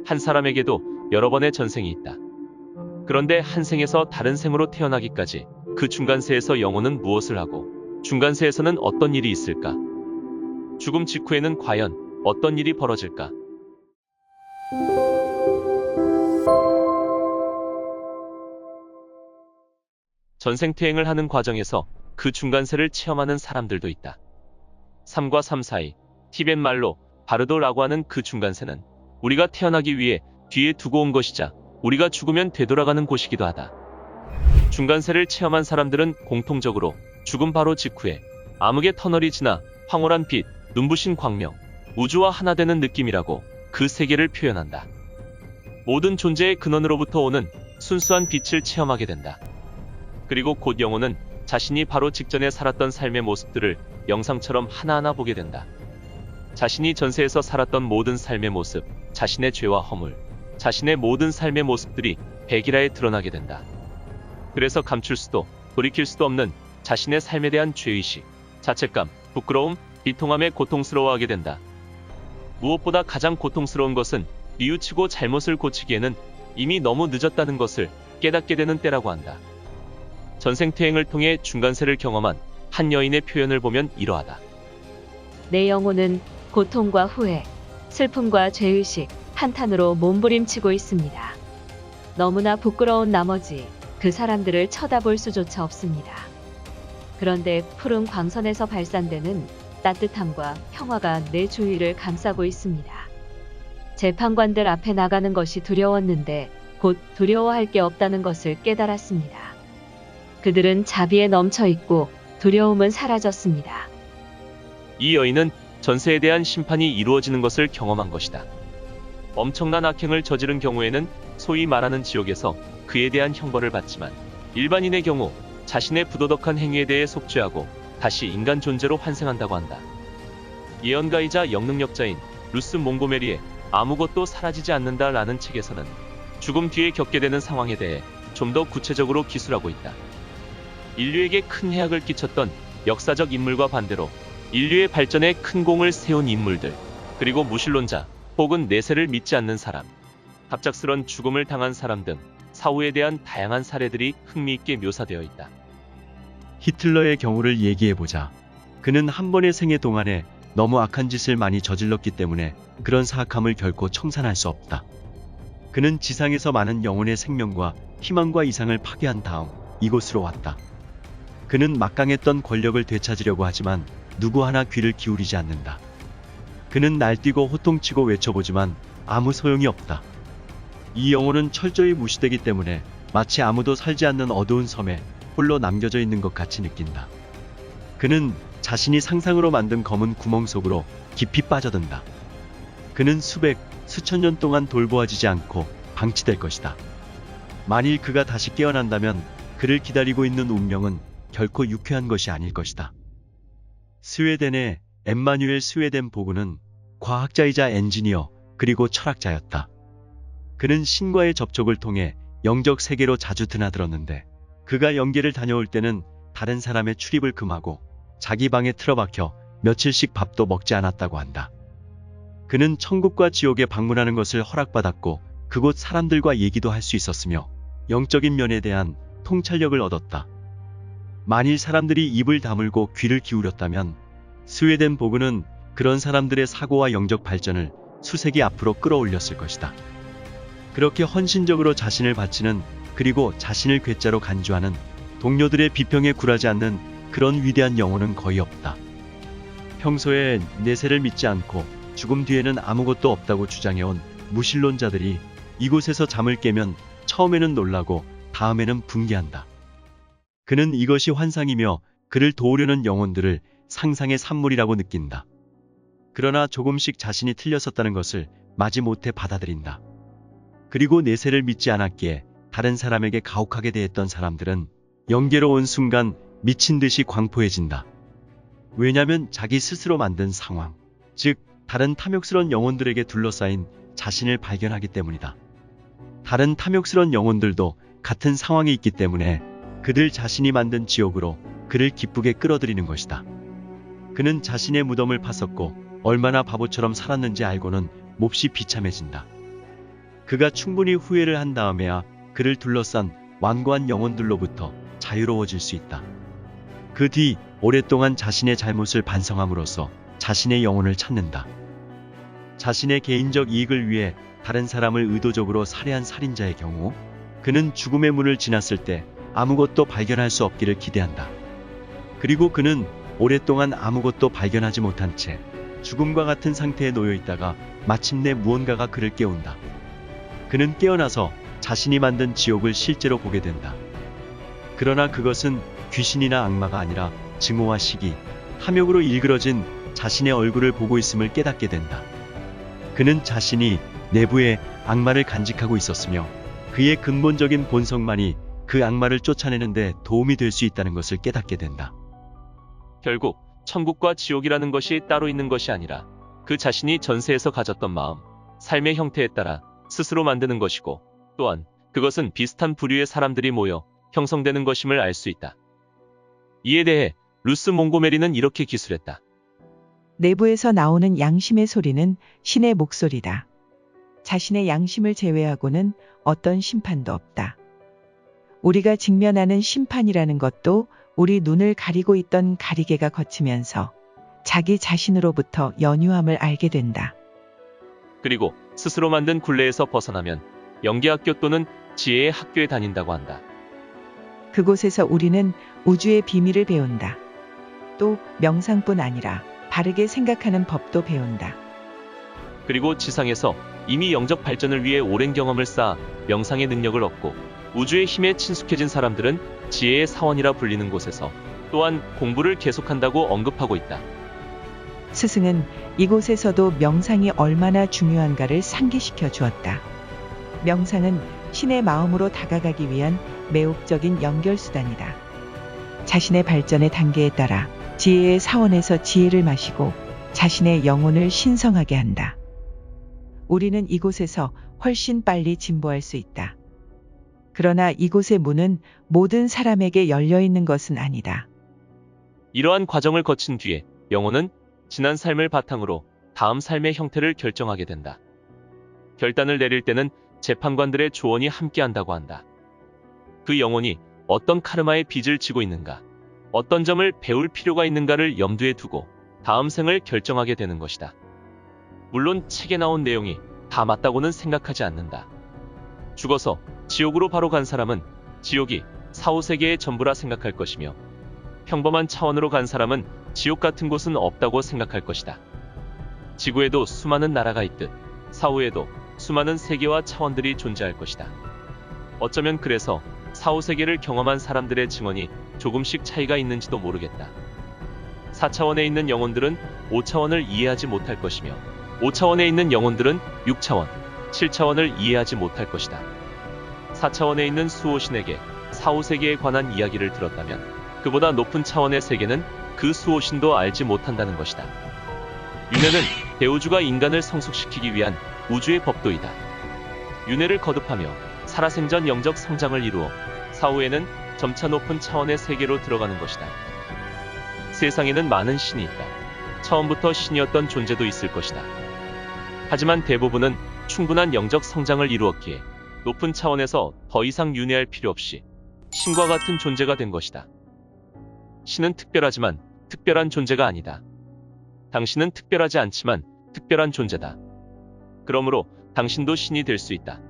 한 사람에게도 여러 번의 전생이 있다. 그런데 한 생에서 다른 생으로 태어나기까지 그 중간세에서 영혼은 무엇을 하고 중간세에서는 어떤 일이 있을까? 죽음 직후에는 과연 어떤 일이 벌어질까? 전생퇴행을 하는 과정에서 그 중간세를 체험하는 사람들도 있다. 3과 3 사이, 티벳 말로 바르도라고 하는 그 중간세는 우리가 태어나기 위해 뒤에 두고 온 것이자 우리가 죽으면 되돌아가는 곳이기도 하다. 중간세를 체험한 사람들은 공통적으로 죽음 바로 직후에 암흑의 터널이 지나 황홀한 빛, 눈부신 광명, 우주와 하나 되는 느낌이라고 그 세계를 표현한다. 모든 존재의 근원으로부터 오는 순수한 빛을 체험하게 된다. 그리고 곧 영혼은 자신이 바로 직전에 살았던 삶의 모습들을 영상처럼 하나하나 보게 된다. 자신이 전세에서 살았던 모든 삶의 모습, 자신의 죄와 허물, 자신의 모든 삶의 모습들이 백일하에 드러나게 된다. 그래서 감출 수도 돌이킬 수도 없는 자신의 삶에 대한 죄의식, 자책감, 부끄러움, 비통함에 고통스러워하게 된다. 무엇보다 가장 고통스러운 것은 뉘우치고 잘못을 고치기에는 이미 너무 늦었다는 것을 깨닫게 되는 때라고 한다. 전생퇴행을 통해 중간세를 경험한 한 여인의 표현을 보면 이러하다. 내 영혼은 고통과 후회, 슬픔과 죄의식, 한탄으로 몸부림치고 있습니다. 너무나 부끄러운 나머지 그 사람들을 쳐다볼 수조차 없습니다. 그런데 푸른 광선에서 발산되는 따뜻함과 평화가 내 주위를 감싸고 있습니다. 재판관들 앞에 나가는 것이 두려웠는데 곧 두려워할 게 없다는 것을 깨달았습니다. 그들은 자비에 넘쳐 있고 두려움은 사라졌습니다. 이 여인은 전세에 대한 심판이 이루어지는 것을 경험한 것이다. 엄청난 악행을 저지른 경우에는 소위 말하는 지옥에서 그에 대한 형벌을 받지만 일반인의 경우 자신의 부도덕한 행위에 대해 속죄하고 다시 인간 존재로 환생한다고 한다. 예언가이자 영능력자인 루스 몽고메리의 아무것도 사라지지 않는다라는 책에서는 죽음 뒤에 겪게 되는 상황에 대해 좀 더 구체적으로 기술하고 있다. 인류에게 큰 해악을 끼쳤던 역사적 인물과 반대로 인류의 발전에 큰 공을 세운 인물들, 그리고 무신론자 혹은 내세를 믿지 않는 사람, 갑작스런 죽음을 당한 사람 등 사후에 대한 다양한 사례들이 흥미있게 묘사되어 있다. 히틀러의 경우를 얘기해보자. 그는 한 번의 생애 동안에 너무 악한 짓을 많이 저질렀기 때문에 그런 사악함을 결코 청산할 수 없다. 그는 지상에서 많은 영혼의 생명과 희망과 이상을 파괴한 다음 이곳으로 왔다. 그는 막강했던 권력을 되찾으려고 하지만 누구 하나 귀를 기울이지 않는다. 그는 날뛰고 호통치고 외쳐보지만 아무 소용이 없다. 이 영혼은 철저히 무시되기 때문에 마치 아무도 살지 않는 어두운 섬에 홀로 남겨져 있는 것 같이 느낀다. 그는 자신이 상상으로 만든 검은 구멍 속으로 깊이 빠져든다. 그는 수천 년 동안 돌보아지지 않고 방치될 것이다. 만일 그가 다시 깨어난다면 그를 기다리고 있는 운명은 결코 유쾌한 것이 아닐 것이다. 스웨덴의 엠마뉴엘 스웨덴 보그는 과학자이자 엔지니어 그리고 철학자였다. 그는 신과의 접촉을 통해 영적 세계로 자주 드나들었는데 그가 영계를 다녀올 때는 다른 사람의 출입을 금하고 자기 방에 틀어박혀 며칠씩 밥도 먹지 않았다고 한다. 그는 천국과 지옥에 방문하는 것을 허락받았고 그곳 사람들과 얘기도 할 수 있었으며 영적인 면에 대한 통찰력을 얻었다. 만일 사람들이 입을 다물고 귀를 기울였다면 스웨덴 보그는 그런 사람들의 사고와 영적 발전을 수세기 앞으로 끌어올렸을 것이다. 그렇게 헌신적으로 자신을 바치는 그리고 자신을 괴짜로 간주하는 동료들의 비평에 굴하지 않는 그런 위대한 영혼은 거의 없다. 평소에 내세를 믿지 않고 죽음 뒤에는 아무것도 없다고 주장해온 무신론자들이 이곳에서 잠을 깨면 처음에는 놀라고 다음에는 붕괴한다. 그는 이것이 환상이며 그를 도우려는 영혼들을 상상의 산물이라고 느낀다. 그러나 조금씩 자신이 틀렸었다는 것을 마지못해 받아들인다. 그리고 내세를 믿지 않았기에 다른 사람에게 가혹하게 대했던 사람들은 영계로 온 순간 미친 듯이 광포해진다. 왜냐면 자기 스스로 만든 상황, 즉 다른 탐욕스러운 영혼들에게 둘러싸인 자신을 발견하기 때문이다. 다른 탐욕스러운 영혼들도 같은 상황에 있기 때문에 그들 자신이 만든 지옥으로 그를 기쁘게 끌어들이는 것이다. 그는 자신의 무덤을 팠었고 얼마나 바보처럼 살았는지 알고는 몹시 비참해진다. 그가 충분히 후회를 한 다음에야 그를 둘러싼 완고한 영혼들로부터 자유로워질 수 있다. 그 뒤 오랫동안 자신의 잘못을 반성함으로써 자신의 영혼을 찾는다. 자신의 개인적 이익을 위해 다른 사람을 의도적으로 살해한 살인자의 경우 그는 죽음의 문을 지났을 때 아무것도 발견할 수 없기를 기대한다. 그리고 그는 오랫동안 아무것도 발견하지 못한 채 죽음과 같은 상태에 놓여 있다가 마침내 무언가가 그를 깨운다. 그는 깨어나서 자신이 만든 지옥을 실제로 보게 된다. 그러나 그것은 귀신이나 악마가 아니라 증오와 시기, 탐욕으로 일그러진 자신의 얼굴을 보고 있음을 깨닫게 된다. 그는 자신이 내부에 악마를 간직하고 있었으며 그의 근본적인 본성만이 그 악마를 쫓아내는 데 도움이 될 수 있다는 것을 깨닫게 된다. 결국 천국과 지옥이라는 것이 따로 있는 것이 아니라 그 자신이 전세에서 가졌던 마음, 삶의 형태에 따라 스스로 만드는 것이고 또한 그것은 비슷한 부류의 사람들이 모여 형성되는 것임을 알 수 있다. 이에 대해 루스 몽고메리는 이렇게 기술했다. 내부에서 나오는 양심의 소리는 신의 목소리다. 자신의 양심을 제외하고는 어떤 심판도 없다. 우리가 직면하는 심판이라는 것도 우리 눈을 가리고 있던 가리개가 거치면서 자기 자신으로부터 연유함을 알게 된다. 그리고 스스로 만든 굴레에서 벗어나면 영계학교 또는 지혜의 학교에 다닌다고 한다. 그곳에서 우리는 우주의 비밀을 배운다. 또 명상뿐 아니라 바르게 생각하는 법도 배운다. 그리고 지상에서 이미 영적 발전을 위해 오랜 경험을 쌓아 명상의 능력을 얻고 우주의 힘에 친숙해진 사람들은 지혜의 사원이라 불리는 곳에서 또한 공부를 계속한다고 언급하고 있다. 스승은 이곳에서도 명상이 얼마나 중요한가를 상기시켜 주었다. 명상은 신의 마음으로 다가가기 위한 매혹적인 연결수단이다. 자신의 발전의 단계에 따라 지혜의 사원에서 지혜를 마시고 자신의 영혼을 신성하게 한다. 우리는 이곳에서 훨씬 빨리 진보할 수 있다. 그러나 이곳의 문은 모든 사람에게 열려 있는 것은 아니다. 이러한 과정을 거친 뒤에 영혼은 지난 삶을 바탕으로 다음 삶의 형태를 결정하게 된다. 결단을 내릴 때는 재판관들의 조언이 함께한다고 한다. 그 영혼이 어떤 카르마의 빚을 지고 있는가, 어떤 점을 배울 필요가 있는가를 염두에 두고 다음 생을 결정하게 되는 것이다. 물론 책에 나온 내용이 다 맞다고는 생각하지 않는다. 죽어서 지옥으로 바로 간 사람은 지옥이 사후세계의 전부라 생각할 것이며 평범한 차원으로 간 사람은 지옥 같은 곳은 없다고 생각할 것이다. 지구에도 수많은 나라가 있듯 사후에도 수많은 세계와 차원들이 존재할 것이다. 어쩌면 그래서 사후세계를 경험한 사람들의 증언이 조금씩 차이가 있는지도 모르겠다. 4차원에 있는 영혼들은 5차원을 이해하지 못할 것이며 5차원에 있는 영혼들은 6차원, 7차원을 이해하지 못할 것이다. 4차원에 있는 수호신에게 사후세계에 관한 이야기를 들었다면 그보다 높은 차원의 세계는 그 수호신도 알지 못한다는 것이다. 윤회는 대우주가 인간을 성숙시키기 위한 우주의 법도이다. 윤회를 거듭하며 살아생전 영적 성장을 이루어 사후에는 점차 높은 차원의 세계로 들어가는 것이다. 세상에는 많은 신이 있다. 처음부터 신이었던 존재도 있을 것이다. 하지만 대부분은 충분한 영적 성장을 이루었기에 높은 차원에서 더 이상 윤회할 필요 없이 신과 같은 존재가 된 것이다. 신은 특별하지만 특별한 존재가 아니다. 당신은 특별하지 않지만 특별한 존재다. 그러므로 당신도 신이 될 수 있다.